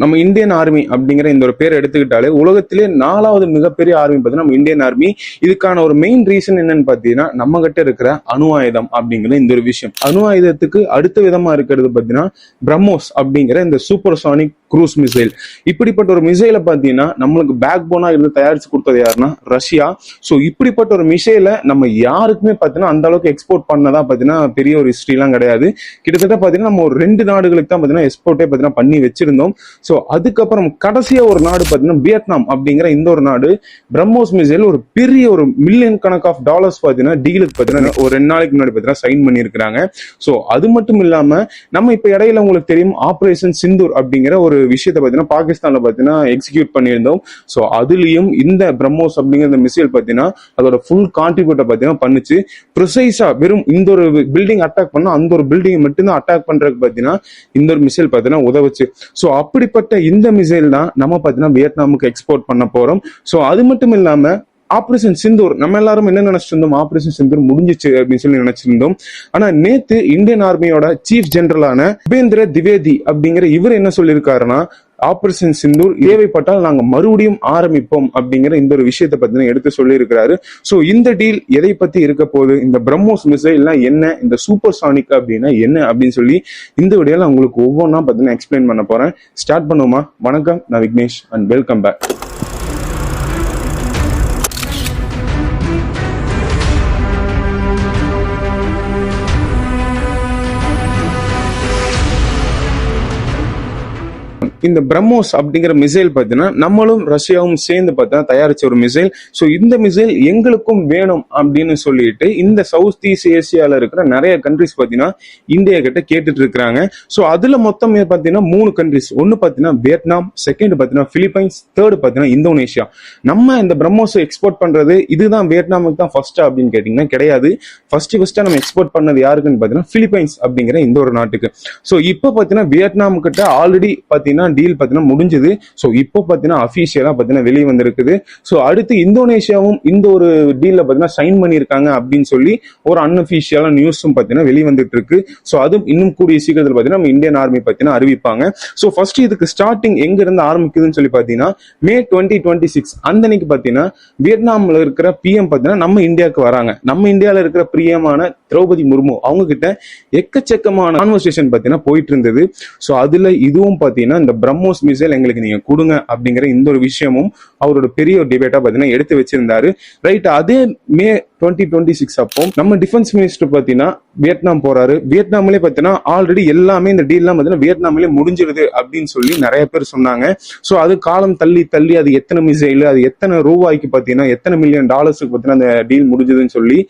நம்ம Indian army அப்படிங்கிற இந்த ஒரு பேர் எடுத்துக்கிட்டாலே உலகத்திலே 4வது மிகப்பெரிய ஆர்மி பார்த்தீங்கன்னா நம்ம இந்தியன் ஆர்மி. இதுக்கான ஒரு மெயின் ரீசன் என்னன்னு பார்த்தீங்கன்னா நம்ம கிட்ட இருக்கிற அணு ஆயுதம் அப்படிங்கிற இந்த ஒரு விஷயம். அணு ஆயுதத்துக்கு அடுத்த விதமா இருக்கிறது பார்த்தீங்கன்னா பிரம்மோஸ் அப்படிங்கிற இந்த சூப்பர்சானிக் க்ரூஸ் மிசைல். இப்படிப்பட்ட ஒரு மிசைலை பார்த்தீங்கன்னா நம்மளுக்கு பேக் போனா இருந்து தயாரிச்சு கொடுத்தது யாருன்னா ரஷ்யா. ஸோ இப்படிப்பட்ட ஒரு மிசைலை நம்ம யாருக்குமே பார்த்தீங்கன்னா அந்த அளவுக்கு எக்ஸ்போர்ட் பண்ணதா பார்த்தீங்கன்னா பெரிய ஒரு ஹிஸ்ட்ரிலாம் கிடையாது. கிட்டத்தட்ட பார்த்தீங்கன்னா நம்ம ஒரு 2 நாடுகளுக்கு தான் பார்த்தீங்கன்னா எக்ஸ்போர்ட்டே பார்த்தீங்கன்னா பண்ணி வச்சிருந்தோம். ஸோ அதுக்கப்புறம் கடைசியா ஒரு நாடு பார்த்தீங்கன்னா வியட்நாம் அப்படிங்கிற இந்த ஒரு நாடு பிரம்மோஸ் மிசைல் ஒரு பெரிய ஒரு மில்லியன் கணக்கு ஆஃப் டாலர்ஸ் பார்த்தீங்கன்னா டீலுக்கு பார்த்தீங்கன்னா ஒரு 2 நாளைக்கு முன்னாடி பார்த்தீங்கன்னா சைன் பண்ணியிருக்காங்க. ஸோ அது மட்டும் இல்லாம நம்ம இப்ப இடையில உங்களுக்கு தெரியும் ஆபரேஷன் சிந்தூர் அப்படிங்கிற ஒரு விஷயத்தை பார்த்தீங்கன்னா பாகிஸ்தான்ல பார்த்தீங்கன்னா எக்ஸிக்யூட் பண்ணியிருந்தோம். ஸோ அதுலயும் இந்த பிரம்மோஸ் அப்படிங்கிற மிசைல் பார்த்தீங்கன்னா அதோட ஃபுல் கான்ட்ரிபியூட்டை பார்த்தீங்கன்னா பண்ணுச்சு. ப்ரிசைஸா வெறும் இந்த ஒரு பில்டிங் அட்டாக் பண்ணா அந்த ஒரு பில்டிங் மட்டும்தான் அட்டாக் பண்றதுக்கு பார்த்தீங்கன்னா இந்த ஒரு மிசைல் பார்த்தீங்கன்னா உதவுச்சு. ஸோ அப்படிப்பட்ட இந்த மிசைல் தான் நம்ம பார்த்தீங்கன்னா வியட்நாமுக்கு எக்ஸ்போர்ட் பண்ண போறோம். ஸோ அது மட்டும் இல்லாம ஆபரேஷன் சிந்தூர் நம்ம எல்லாரும் என்ன நினைச்சிருந்தோம், ஆபரேஷன் சிந்தூர் முடிஞ்சிச்சு அப்படின்னு சொல்லி நினைச்சிருந்தோம். ஆனா நேத்து இந்தியன் ஆர்மியோட சீஃப் ஜெனரலான உபேந்திர திவேதி அப்படிங்கிற இவர் என்ன சொல்லியிருக்காருன்னா ஆபரேஷன் சிந்தூர் தேவைப்பட்டால் நாங்க மறுபடியும் ஆரம்பிப்போம் அப்படிங்கிற இந்த ஒரு விஷயத்தை பத்தி எடுத்து சொல்லி இருக்கிறாரு. சோ இந்த டீல் எதை பத்தி இருக்க போகுது, இந்த பிரம்மோஸ் மிசைல்லாம் என்ன, இந்த சூப்பர் சானிக் அப்படின்னா என்ன அப்படின்னு சொல்லி இந்த வீடியோல உங்களுக்கு ஒவ்வொன்றா பார்த்தீங்கன்னா எக்ஸ்பிளைன் பண்ண போறேன். ஸ்டார்ட் பண்ணுவோமா? வணக்கம், நான் விக்னேஷ் அண்ட் வெல்கம் பேக். இந்த பிரம்மோஸ் அப்படிங்கிற மிசைல் பார்த்தீங்கன்னா நம்மளும் ரஷ்யாவும் சேர்ந்து பார்த்தீங்கன்னா தயாரிச்ச ஒரு மிசைல். ஸோ இந்த மிசைல் எங்களுக்கும் வேணும் அப்படின்னு சொல்லிட்டு இந்த சவுத் ஈஸ்ட் ஏசியால இருக்கிற நிறைய கண்ட்ரிஸ் பார்த்தீங்கன்னா இந்தியா கிட்ட கேட்டுட்டு இருக்கிறாங்க. ஸோ அதுல மொத்தம் பார்த்தீங்கன்னா 3 கண்ட்ரிஸ். ஒன்னு பார்த்தீங்கன்னா வியட்நாம், செகண்ட் பார்த்தீங்கன்னா பிலிப்பைன்ஸ், தேர்ட் பார்த்தீங்கன்னா இந்தோனேஷியா. நம்ம இந்த பிரம்மோஸ் எக்ஸ்போர்ட் பண்றது இதுதான் வியட்நாமுக்கு தான் ஃபர்ஸ்ட் அப்படின்னு கேட்டீங்கன்னா கிடையாது. ஃபர்ஸ்ட் நம்ம எக்ஸ்போர்ட் பண்ணது யாருக்குன்னு பார்த்தீங்கன்னா பிலிப்பைன்ஸ் அப்படிங்கிற இந்த ஒரு நாட்டுக்கு. ஸோ இப்போ பார்த்தீங்கன்னா வியட்நாம் கிட்ட ஆல்ரெடி பார்த்தீங்கன்னா டீல் பார்த்தீங்கன்னா முடிஞ்சது. ஸோ இப்போ பார்த்தீங்கன்னா அஃபீஷியலா பார்த்தீங்கன்னா வெளியே வந்திருக்குது. ஸோ அடுத்து இந்தோனேஷியாவும் இந்த ஒரு டீல்ல பார்த்தீங்கன்னா சைன் பண்ணியிருக்காங்க அப்படின்னு சொல்லி ஒரு அன்அஃபீஷியலா நியூஸும் பார்த்தீங்கன்னா வெளியே வந்துட்டு இருக்கு. ஸோ அதுவும் இன்னும் கூடிய சீக்கிரத்தில் பார்த்தீங்கன்னா நம்ம இந்தியன் ஆர்மி பார்த்தீங்கன்னா அறிவிப்பாங்க. ஸோ ஃபர்ஸ்ட் இதுக்கு ஸ்டார்டிங் எங்க இருந்து ஆரம்பிக்குதுன்னு சொல்லி பார்த்தீங்கன்னா மே 2026 அன்னைக்கு பார்த்தீங்கன்னா வியட்நாம்ல இருக்கிற பிஎம் பார்த்தீங்கன்னா நம்ம இந்தியாவுக்கு வராங்க. நம்ம இந்தியாவில் இருக்கிற பிரியமான திரௌபதி முர்மு அவங்க கிட்ட எக்கச்சக்கமான கான்வர்சேஷன் பார்த்தீங்கன்னா போயிட்டு இருந்தது. ஸோ அதுல இதுவும் பார்த்தீங்கன்னா இந்த பிரம்மோஸ் மிசைல் எங்களுக்கு நீங்க கொடுங்க அப்படிங்கிற இந்த ஒரு விஷயமும் அவரோட பெரிய ஒரு டிபேட்டா பார்த்தீங்கன்னா எடுத்து வச்சிருந்தாரு. ரைட், அதே மே 2026 அப்போ நம்ம டிஃபென்ஸ் மினிஸ்டர் பார்த்தீங்கன்னா வியட்நாம் போறாரு. வியட்நாம்லேயே பார்த்தீங்கன்னா ஆல்ரெடி எல்லாமே இந்த டீல்லாம் பார்த்தீங்கன்னா வியட்நாம்லேயே முடிஞ்சிருது அப்படின்னு சொல்லி நிறைய பேர் சொன்னாங்க. ஸோ அது காலம் தள்ளி தள்ளி அது எத்தனை மிசைல், அது எத்தனை ரூபாய்க்கு பார்த்தீங்கன்னா எத்தனை மில்லியன் டாலர்ஸுக்கு பார்த்தீங்கன்னா அந்த டீல் முடிஞ்சதுன்னு சொல்லி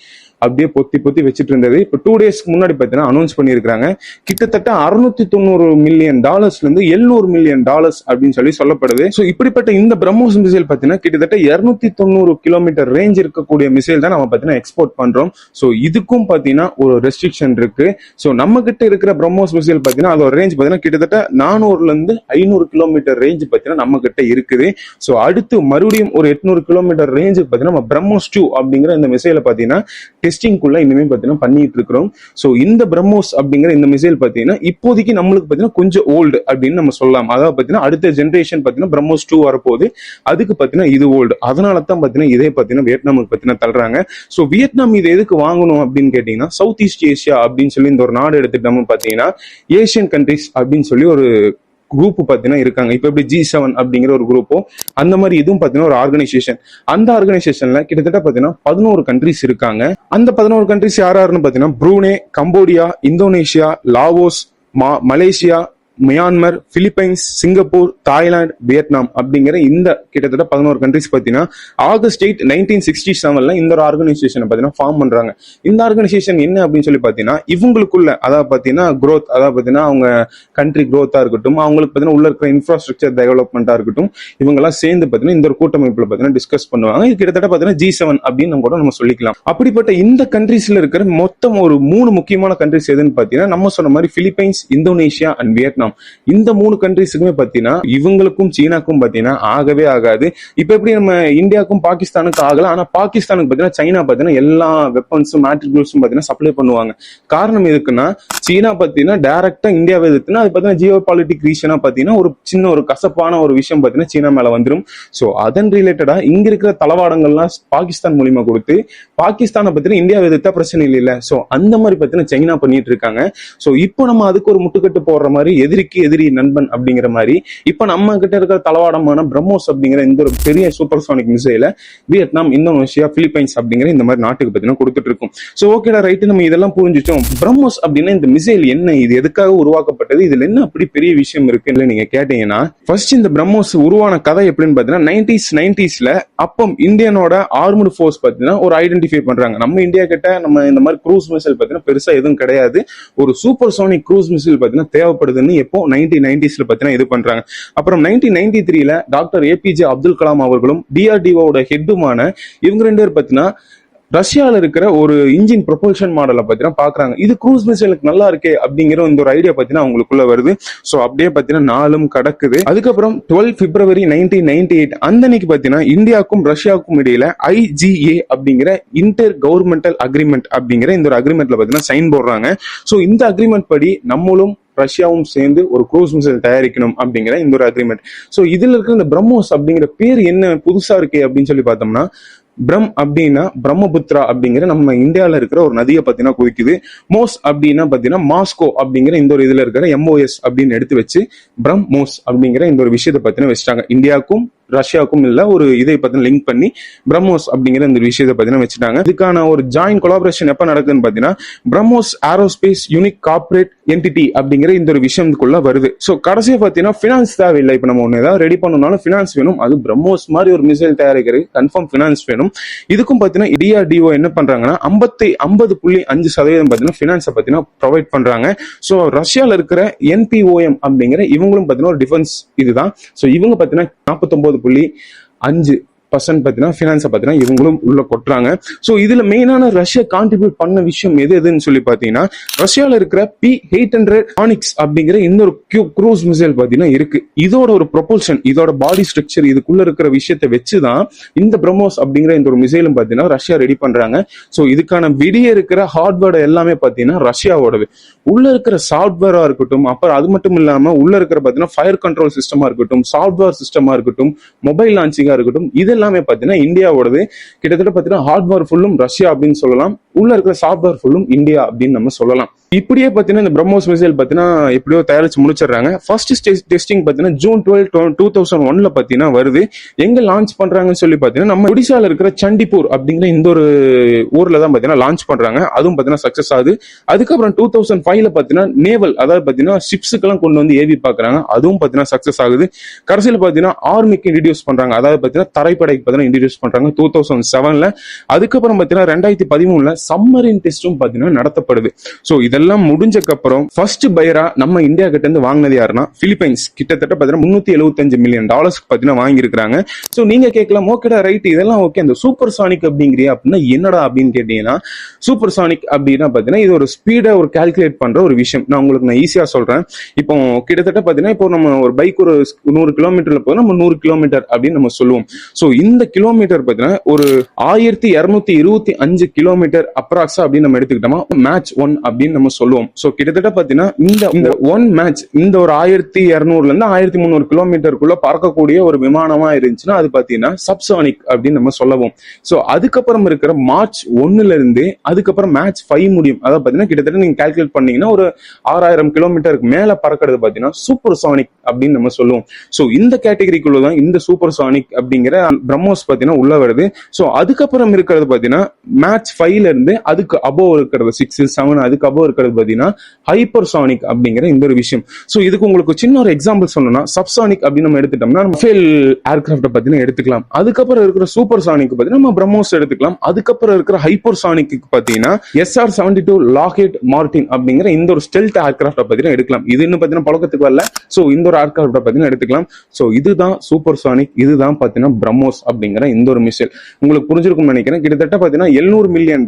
அப்படியே பொத்தி வச்சுட்டு இருந்தது. இப்போ 2 டேஸ்க்கு முன்னாடி பார்த்தீங்கன்னா அனௌன்ஸ் பண்ணியிருக்காங்க. கிட்டத்தட்ட 690 மில்லியன் டாலர்ஸ்ல இருந்து 700 மில்லியன் டாலர்ஸ் அப்படின்னு சொல்லி சொல்லப்படுது. ஸோ இப்படிப்பட்ட இந்த பிரம்மோஸ் மிசைல் பார்த்தீங்கன்னா கிட்டத்தட்ட 290 கிலோமீட்டர் ரேஞ்ச் இருக்கக்கூடிய மிசைல் தான் நம்ம பார்த்தீங்கன்னா எக்ஸ்போர்ட் பண்றோம். ஸோ இதுக்கும் பார்த்தீங்கன்னா ஒரு ரெஸ்ட்ரிக்ஷன் இருக்கு. ஸோ நம்ம கிட்ட இருக்கிற பிரம்மோஸ் மிசைல் பார்த்தீங்கன்னா அதோட ரேஞ்ச் பார்த்தீங்கன்னா கிட்டத்தட்ட 400ல இருந்து 500 கிலோமீட்டர் ரேஞ்ச் பார்த்தீங்கன்னா நம்ம கிட்ட இருக்குது. ஸோ அடுத்து மறுபடியும் ஒரு 800 கிலோமீட்டர் ரேஞ்சுக்கு பார்த்தீங்கன்னா நம்ம பிரம்மோஸ் 2 அப்படிங்கிற இந்த மிசைலை பார்த்தீங்கன்னா டெஸ்டிங்குள்ள இனிமே பார்த்தீங்கன்னா பண்ணிட்டு இருக்கிறோம். ஸோ இந்த பிரம்மோஸ் அப்படிங்கிற இந்த மிசைல் பார்த்தீங்கன்னா இப்போதைக்கு நம்மளுக்கு பார்த்தீங்கன்னா கொஞ்சம் ஓல்டு அப்படின்னு நம்ம சொல்லலாம். அதாவது பார்த்தீங்கன்னா அடுத்த ஜென்ரேஷன் பார்த்தீங்கன்னா பிரம்மோஸ் 2 வரப்போகுது. அதுக்கு பார்த்தீங்கன்னா இது ஓல்டு. அதனால தான் பார்த்தீங்கன்னா இதே பார்த்தீங்கன்னா வியட்நாமுக்கு பார்த்தீங்கன்னா தள்ளுறாங்க. ஸோ வியட்நாம் இது எதுக்கு வாங்கணும் அப்படின்னு கேட்டீங்கன்னா சவுத் ஈஸ்ட் ஏசியா அப்படின்னு சொல்லி இந்த ஒரு நாடு எடுத்துட்டோம்னு பார்த்தீங்கன்னா ஏசியன் கண்ட்ரிஸ் அப்படின்னு சொல்லி ஒரு குரூப் பார்த்தீங்கன்னா இருக்காங்க. இப்போ எப்படி G7 அப்படிங்கிற ஒரு குரூப்போ அந்த மாதிரி இதுவும் பார்த்தீங்கன்னா ஒரு ஆர்கனைசேஷன். அந்த ஆர்கனைசேஷன்ல கிட்டத்தட்ட பார்த்தீங்கன்னா 11 கண்ட்ரிஸ் இருக்காங்க. அந்த 11 கண்ட்ரிஸ் யாருன்னு பார்த்தீங்கன்னா Brunei, Cambodia, Indonesia, Laos, Malaysia, Myanmar, Philippines, Singapore, Thailand, Vietnam அப்படிங்கிற இந்த கிட்டத்தட்ட 11 கண்ட்ரிஸ் பார்த்தீங்கன்னா ஆகஸ்ட் 8, 1967 இந்த ஒரு ஆர்கனைசேஷனை பார்த்தீங்கன்னா ஃபார்ம் பண்றாங்க. இந்த ஆர்கனைசேஷன் என்ன அப்படின்னு சொல்லி பார்த்தீங்கன்னா இவங்களுக்குள்ள அதாவது பார்த்தீங்கன்னா growth, அதாவது பார்த்தீங்கன்னா அவங்க கண்ட்ரி growth-ஆ இருக்கட்டும், அவங்களுக்கு பார்த்தீங்கன்னா உள்ள இருக்கிற இன்ஃப்ராஸ்ட்ரக்சர் டெவலப்மெண்ட்டாக இருக்கட்டும், இவங்கெல்லாம் சேர்ந்து பார்த்தீங்கன்னா இந்த ஒரு கூட்டமைப்புல பார்த்தீங்கன்னா டிஸ்கஸ் பண்ணுவாங்க. இது கிட்டத்தட்ட பார்த்தீங்கன்னா G7 அப்படின்னு கூட நம்ம சொல்லிக்கலாம். அப்படிப்பட்ட இந்த கண்ட்ரிஸ்ல இருக்கிற மொத்தம் ஒரு 3 முக்கியமான கண்ட்ரிஸ் எதுன்னு பார்த்தீங்கன்னா நம்ம சொன்ன மாதிரி Philippines, Indonesia and Vietnam. Vietnam. இந்த 3 கண்ட்ரிஸுக்குமே பாத்தீங்கன்னா இவங்களுக்கும் சீனாக்கும் பாத்தீங்கன்னா ஆகவே ஆகாது. இப்ப எப்படி நம்ம இந்தியாவுக்கும் பாகிஸ்தானுக்கு ஆகல, ஆனா பாகிஸ்தானுக்கு பாத்தீங்கன்னா சைனா பாத்தீங்கன்னா எல்லா வெப்பன்ஸும் மேட்ரிகுல்ஸும் பாத்தீங்கன்னா சப்ளை பண்ணுவாங்க. காரணம் எதுக்குன்னா சீனா பாத்தீங்கன்னா டைரக்டா இந்தியாவை எதிர்த்துனா அது பாத்தீங்கன்னா ஜியோ பாலிட்டிக் ரீசனா பாத்தீங்கன்னா ஒரு சின்ன ஒரு கசப்பான ஒரு விஷயம் பாத்தீங்கன்னா சீனா மேல வந்துடும். சோ அதன் ரிலேட்டடா இங்க இருக்கிற தளவாடங்கள்லாம் பாகிஸ்தான் மூலியமா கொடுத்து பாகிஸ்தானை பத்தின இந்தியாவை எதிர்த்தா பிரச்சனை இல்ல. சோ அந்த மாதிரி பத்தின சைனா பண்ணிட்டு இருக்காங்க. சோ இப்போ நம்ம அதுக்கு ஒரு முட்டுக்கட்டு போடுற மாதிரி எதிரிக்கு எதிரி நண்பன் அப்படிங்கிற மாதிரி இப்ப நம்ம கிட்ட இருக்கிற தளவாடமான பிரம்மோஸ் அப்படிங்கிற இந்த ஒரு பெரிய சூப்பர்சானிக் மிசைல வியட்நாம், இந்தோனேஷியா, பிலிப்பைன்ஸ் அப்படிங்கிற இந்த மாதிரி நாட்டுக்கு பத்தின கொடுத்துட்டு இருக்கும். சோ ஓகேடா ரைட், நம்ம இதெல்லாம் புரிஞ்சுட்டோம். பிரம்மோஸ் அப்படின்னா இந்த மிசைல் என்ன, இது எதுக்காக உருவாக்கப்பட்டது, இதுல என்ன அப்படி பெரிய விஷயம் இருக்குன்னு நீங்க கேட்டீங்கன்னா, ஃபர்ஸ்ட் இந்த பிரம்மோஸ் உருவான கதை எப்படின்னு பாத்தீங்கன்னா 90ஸ்ல அப்போ இந்தியனோட ஆர்மடு ஃபோர்ஸ் பாத்தீங்கன்னா ஒரு ஐடென்டிஃபை பண்றாங்க. நம்ம இந்தியா கிட்ட நம்ம இந்த மாதிரி க்ரூஸ் மிசைல் பாத்தீங்கன்னா பெருசா எதுவும் கிடையாது, ஒரு சூப்பர் சோனிக் க்ரூஸ் மிசைல் பாத்தீங்கன்னா தேவைப்படுதுன்னு எப்போ 1990ஸ்ல பாத்தீங்கன்னா இது பண்றாங்க. அப்புறம் 1993ல டாக்டர் ஏபிஜே அப்துல் கலாம் அவர்களும் டிஆர்டிஓட ஹெட்டுமான இவங்க 2 பேர் பாத்தீங்கன்னா ரஷ்யால இருக்கிற ஒரு இன்ஜின் ப்ரொபல்ஷன் மாடலை பாத்தீங்கன்னா பாக்குறாங்க. இது க்ரூஸ் மிசைலுக்கு நல்லா இருக்கே அப்படிங்கிற இந்த ஒரு ஐடியா பாத்தீங்கன்னா அவங்களுக்குள்ள வருது. சோ அப்படியே பாத்தீங்கன்னா நாளும் கடக்குது. அதுக்கப்புறம் 12 பிப்ரவரி 1998 அந்த அன்னைக்கு பாத்தீங்கன்னா இந்தியாவுக்கும் ரஷ்யாவுக்கும் இடையில IGA அப்படிங்கிற இன்டர் கவர்மெண்டல் அக்ரிமெண்ட் அப்படிங்கிற இந்த ஒரு அக்ரிமெண்ட்ல பாத்தீங்கன்னா சைன் போடுறாங்க. சோ இந்த அக்ரிமெண்ட் படி நம்மளும் ரஷ்யாவும் சேர்ந்து ஒரு க்ரூஸ் மிசைல் தயாரிக்கணும் அப்படிங்கிற இந்த ஒரு அக்ரிமெண்ட். சோ இதுல இருக்கிற இந்த பிரம்மோஸ் அப்படிங்கிற பேர் என்ன புதுசா இருக்கே அப்படின்னு சொல்லி பார்த்தோம்னா, பிரம் அப்படின்னா பிரம்மபுத்திரா அப்படிங்கிற நம்ம இந்தியாவில இருக்கிற ஒரு நதியை பத்தினா குறிக்குது. மோஸ் அப்படின்னா பாத்தீங்கன்னா மாஸ்கோ அப்படிங்கிற இந்த ஒரு இதுல இருக்கிற MOS அப்படின்னு எடுத்து வச்சு பிரம் மோஸ் அப்படிங்கிற இந்த ஒரு விஷயத்தை பத்தின வச்சுட்டாங்க. இந்தியாவுக்கும் ரஷ்யாவுக்கும் இல்ல ஒரு இதை பத்தி லிங்க் பண்ணி பிரம்மோஸ் அப்படிங்கிற இந்த விஷயத்தை பத்தினா வச்சுட்டாங்க. இதுக்கான ஒரு ஜாயின்ட் கொலாபரேஷன் எப்ப நடக்குதுன்னு பாத்தீங்கன்னா BrahMos aerospace unique corporate entity அப்படிங்கிற இந்த ஒரு விஷயத்துக்குள்ள வருது. சோ கடைசியா பாத்தீங்கன்னா பினான்ஸ் தேவையில்லை. இப்ப நம்ம ஒண்ணு ஏதாவது ரெடி பண்ணணும்னாலும் பினான்ஸ் வேணும். அது பிரம்மோஸ் மாதிரி ஒரு மிசைல் தயாரிக்கிறது கன்ஃபார்ம் பினான்ஸ் வேணும். இதுக்கும் பாத்தீங்கன்னா DRDO என்ன பண்றாங்கன்னா 50.5% பாத்தீங்கன்னா பினான்ஸை பாத்தீங்கன்னா ப்ரொவைட் பண்றாங்க. சோ ரஷ்யால இருக்கிற NPOM அப்படிங்கிற இவங்களும் பாத்தீங்கன்னா ஒரு டிஃபென்ஸ் இதுதான். சோ இவங்க பாத்தீங்கன்னா 49.5% பாத்தீங்கன்னா பினான்ஸை பாத்தீங்கன்னா இவங்களும் உள்ள கொட்டுறாங்க. சோ இதுல மெயினான ரஷ்யா கான்ட்ரிபியூட் பண்ண விஷயம் எதுன்னு சொல்லி பாத்தீங்கன்னா ரஷ்யால இருக்கிற P800 ஆனிக்ஸ் அப்படிங்கிற இந்த ஒரு க்ரூஸ் மிசைல் பாத்தீங்கன்னா இருக்கு. இதோட ஒரு ப்ரொபல்ஷன், இதோட பாடி ஸ்ட்ரக்சர், இதுக்குள்ள இருக்கிற விஷயத்தை வச்சுதான் இந்த பிரம்மோஸ் அப்படிங்கிற இந்த ஒரு மிசைலும் பாத்தீங்கன்னா ரஷ்யா ரெடி பண்றாங்க. சோ இதுக்கான விடிய இருக்கிற ஹார்ட்வேர் எல்லாமே பாத்தீங்கன்னா ரஷ்யாவோடது. உள்ள இருக்கிற சாஃப்ட்வேரா இருக்கட்டும், அப்புறம் அது மட்டும் இல்லாம உள்ள இருக்கிற பாத்தீங்கன்னா ஃபயர் கண்ட்ரோல் சிஸ்டமா இருக்கட்டும், சாஃப்ட்வேர் சிஸ்டமா இருக்கட்டும், மொபைல் லான்ச்சிங்கா இருக்கட்டும், இதெல்லாமே பாத்தீங்கன்னா இந்தியாவோடது. கிட்டத்தட்ட பாத்தீங்கன்னா ஹார்ட்வேர் ஃபுல்லும் ரஷ்யா அப்படின்னு சொல்லலாம், உள்ள இருக்கிற சாஃப்ட்வேர் ஃபுல்லும் இந்தியா அப்படின்னு நம்ம சொல்லலாம். இப்படியே பாத்தீங்கன்னா இந்த பிரம்மோஸ் மிசைல் பாத்தீங்கன்னா எப்படியோ தயாரிச்சு முடிச்சிடறாங்க. ஃபர்ஸ்ட் டெஸ்டிங் பாத்தீங்கன்னா ஜூன் 12, 2001 பாத்தீங்கன்னா வருது. எங்க லான்ச் பண்றாங்கன்னு சொல்லி பாத்தீங்கன்னா நம்ம ஒடிசால இருக்கிற சண்டிப்பூர் அப்படிங்கிற இந்த ஒரு ஊர்ல தான் பாத்தீங்கன்னா லான்ச் பண்றாங்க. அதுவும் பாத்தீங்கன்னா சக்சஸ் ஆகுது. அதுக்கப்புறம் 2005 பாத்தீங்கன்னா நேவல், அதாவது பாத்தீங்கன்னா ஷிப்ஸுக்கெல்லாம் கொண்டு வந்து ஏவி பாக்குறாங்க. அதுவும் பாத்தீங்கன்னா சக்சஸ் ஆகுது. கடைசியில் பாத்தீங்கன்னா ஆர்மிக்கு இன்ட்ரடியூஸ் பண்றாங்க, அதாவது பாத்தீங்கன்னா தரைப்படைக்கு பாத்தீங்கன்னா இன்ட்ரடியூஸ் பண்றாங்க 2007ல. அதுக்கப்புறம் பாத்தீங்கன்னா 2013ல சம்மரின் டெஸ்டும் பாத்தீங்கன்னா நடத்தப்படுது. சோ இதெல்லாம் முடிஞ்சக்கு அப்புறம் ஃபர்ஸ்ட் பையரா நம்ம இந்தியா கிட்ட இருந்து வாங்கினது யாருன்னா பிலிப்பைன்ஸ். கிட்டத்தட்ட பாத்தீங்கன்னா $375 மில்லியன் பாத்தீங்கன்னா வாங்கி இருக்காங்க. சோ நீங்க கேட்கலாம், ஓகேடா ரைட், இதெல்லாம் ஓகே, அந்த சூப்பர் சானிக் அப்படிங்கிறியா அப்படின்னா என்னடா அப்படின்னு கேட்டீங்கன்னா, சூப்பர் சானிக் அப்படின்னா பாத்தீங்கன்னா இது ஒரு ஸ்பீடை ஒரு கால்குலேட் பண்ற ஒரு விஷயம். நான் ஈஸியா சொல்றேன். இப்போ கிட்டத்தட்ட பாத்தீங்கன்னா இப்போ நம்ம ஒரு பைக் ஒரு 100 கிலோமீட்டர்ல போதும், நம்ம 100 கிலோமீட்டர் அப்படின்னு நம்ம சொல்லுவோம். சோ இந்த கிலோமீட்டர் பாத்தீங்கன்னா ஒரு 1225 கிலோமீட்டர் அப்ராக்ஸா அப்படின்னு நம்ம எடுத்துக்கிட்டோமா மேட்ச் 1 அப்படின்னு நம்ம சொல்லுவோம். சோ கிட்டத்தட்ட பாத்தீங்கன்னா இந்த ஒன் மேட்ச் இந்த ஒரு 1200ல இருந்து 1300 கிலோமீட்டருக்குள்ள பறக்கக்கூடிய ஒரு விமானமா இருந்துச்சுன்னா அது பாத்தீங்கன்னா சப்சானிக் அப்படின்னு நம்ம சொல்லவும். சோ அதுக்கப்புறம் இருக்கிற மார்ச் 1ல இருந்து அதுக்கப்புறம் மேட்ச் 5 முடியும். அதாவது பாத்தீங்கன்னா கிட்டத்தட்ட நீங்க கால்குலேட் பண்ணீங்கன்னா ஒரு 6000 கிலோமீட்டருக்கு மேல பறக்கிறது பாத்தீங்கன்னா சூப்பர் சானிக் அப்படின்னு நம்ம சொல்லுவோம். சோ இந்த கேட்டகரிக்குள்ளதான் இந்த சூப்பர் சானிக் அப்படிங்கிற பிரம்மோஸ் பாத்தீங்கன்னா உள்ள வருது. சோ அதுக்கப்புறம் இருக்கிறது பாத்தீங்கன்னா மேட்ச் 5ல இருந்து அதுக்கு அபோவ் இருக்கிறது 6, 7 அதுக்கு அபோவ் இருக்கிறது பாத்தீங்கன்னா ஹைப்பர்சானிக் அப்படிங்கிற இந்த ஒரு விஷயம். சோ இதுக்கு உங்களுக்கு சின்ன ஒரு எக்ஸாம்பிள் சொல்லணும்னா சப்சானிக் அப்படின்னு நம்ம எடுத்துட்டோம்னா ரஃபேல் ஏர்கிராஃப்ட் பத்தினா எடுத்துக்கலாம். அதுக்கப்புறம் இருக்கிற சூப்பர் சானிக் பாத்தீங்கன்னா நம்ம பிரம்மோஸ் எடுத்துக்கலாம். அதுக்கப்புறம் இருக்கிற ஹைப்பர்சானிக் பாத்தீங்கன்னா SR-72 லாக்ஹீட் மார்டின் அப்படிங்கிற இந்த ஒரு ஸ்டெல்த் ஏர்கிராஃப்ட் பத்தினா எடுக்கலாம். இது இன்னும் பாத்தீங்கன்னா பழக்கத்துக்கு வரல. சோ இந்த ஒரு ஏர்கிராஃப்ட் பத்தினா எடுத்துக்கலாம். சோ இதுதான் சூப்பர் சானிக், இதுதான் பாத்தீங்கன்னா பிரம்மோஸ் அப்படிங்கிற இந்த ஒரு மிசைல். உங்களுக்கு புரிஞ்சிருக்கும் நினைக்கிறேன். கிட்டத்தட்ட பாத்தீங்கன்னா $700 மில்லியன்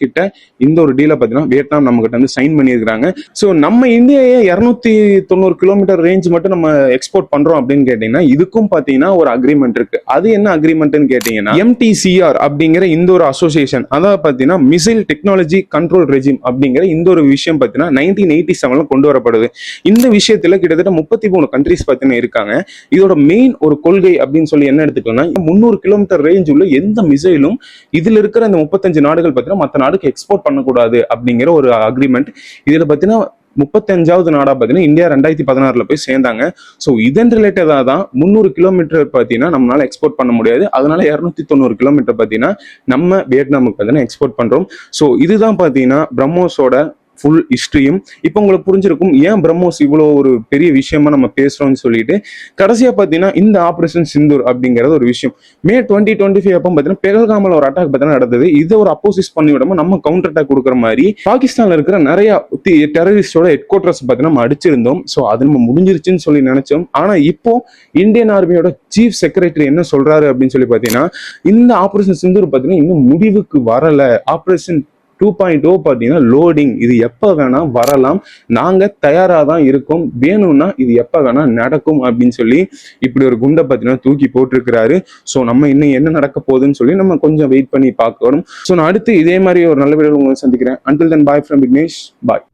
கிட்ட இந்த ஒரு டீல பாத்தீங்கன்னா வியட்நாம் நம்ம கிட்ட இருந்து வந்து சைன் பண்ணியிருக்காங்க. ஸோ நம்ம இந்தியாவே 290 கிலோமீட்டர் ரேஞ்ச் மட்டும் நம்ம எக்ஸ்போர்ட் பண்றோம் அப்படின்னு கேட்டீங்கன்னா இதுக்கும் பாத்தீங்கன்னா ஒரு அக்ரிமெண்ட் இருக்கு. அது என்ன அக்ரிமெண்ட்னு கேட்டீங்கன்னா MTCR அப்படிங்கிற இந்த ஒரு அசோசியேஷன், அதாவது பாத்தீங்கன்னா மிசைல் டெக்னாலஜி கண்ட்ரோல் ரெஜிம் அப்படிங்கிற இந்த ஒரு விஷயம் பாத்தீங்கன்னா 1987 கொண்டு வரப்படுது. இந்த விஷயத்துல கிட்டத்தட்ட 33 கண்ட்ரிஸ் பாத்தீங்கன்னா இருக்காங்க. இதோட மெயின் ஒரு கொள்கை அப்படின்னு சொல்லி என்ன எடுத்துக்கோன்னா 300 கிலோமீட்டர் ரேஞ்ச் உள்ள எந்த மிசைலும் இதுல இருக்கிற அந்த 35 நாடுகள் பாத்தீங்கன்னா மற்ற நாடுக்கு எக்ஸ்போர்ட் பண்ணக்கூடாது அப்படிங்கிற ஒரு அக்ரிமெண்ட். இதுல பாத்தீங்கன்னா 35வது நாடா பாத்தீங்கன்னா இந்தியா 2016 போய் சேர்ந்தாங்க. ஸோ இதன் ரிலேட்டடா தான் 300 கிலோமீட்டர் பாத்தீங்கன்னா நம்மளால எக்ஸ்போர்ட் பண்ண முடியாது. அதனால 290 கிலோமீட்டர் பாத்தீங்கன்னா நம்ம வியட்நாமுக்கு பாத்தீங்கன்னா எக்ஸ்போர்ட் பண்றோம். ஸோ இதுதான் பாத்தீங்கன்னா பிரம்மோஸோட ஃபுல் ஹிஸ்டரியும். இப்போ உங்களுக்கு புரிஞ்சிருக்கும் ஏன் பிரம்மோஸ் இவ்வளோ ஒரு பெரிய விஷயமா நம்ம பேசுறோம்னு சொல்லிட்டு. கடைசியா பாத்தீங்கன்னா இந்த ஆபரேஷன் சிந்தூர் அப்படிங்கிறது ஒரு விஷயம் மே 2025 அப்போ பாத்தீங்கன்னா பெகல்காமில் ஒரு அட்டாக் பாத்தீங்கன்னா நடந்தது. இதை ஒரு அப்போசிஸ் பண்ணி விடாம நம்ம கவுண்டர் அட்டாக் கொடுக்குற மாதிரி பாகிஸ்தான்ல இருக்கிற நிறைய டெரரிஸ்டோட ஹெட் குவார்டர்ஸ் பாத்தீங்கன்னா நம்ம அடிச்சிருந்தோம். ஸோ அது நம்ம முடிஞ்சிருச்சுன்னு சொல்லி நினைச்சோம். ஆனா இப்போ இந்தியன் ஆர்மியோட சீஃப் செக்ரட்டரி என்ன சொல்றாரு அப்படின்னு சொல்லி பாத்தீங்கன்னா இந்த ஆபரேஷன் சிந்தூர் பாத்தீங்கன்னா இன்னும் முடிவுக்கு வரல. ஆபரேஷன் 2.0 பாத்தீங்கன்னா லோடிங், இது எப்ப வேணா வரலாம், நாங்க தயாரா தான் இருக்கோம், வேணும்னா இது எப்ப வேணா நடக்கும் அப்படின்னு சொல்லி இப்படி ஒரு குண்டை பாத்தீங்கன்னா தூக்கி போட்டிருக்கிறாரு. ஸோ நம்ம இன்னும் என்ன நடக்க போகுதுன்னு சொல்லி நம்ம கொஞ்சம் வெயிட் பண்ணி பார்க்கணும். ஸோ நான் அடுத்து இதே மாதிரி ஒரு நல்ல வீடியோ உங்களை சந்திக்கிறேன். Until then bye from Vignesh. Bye.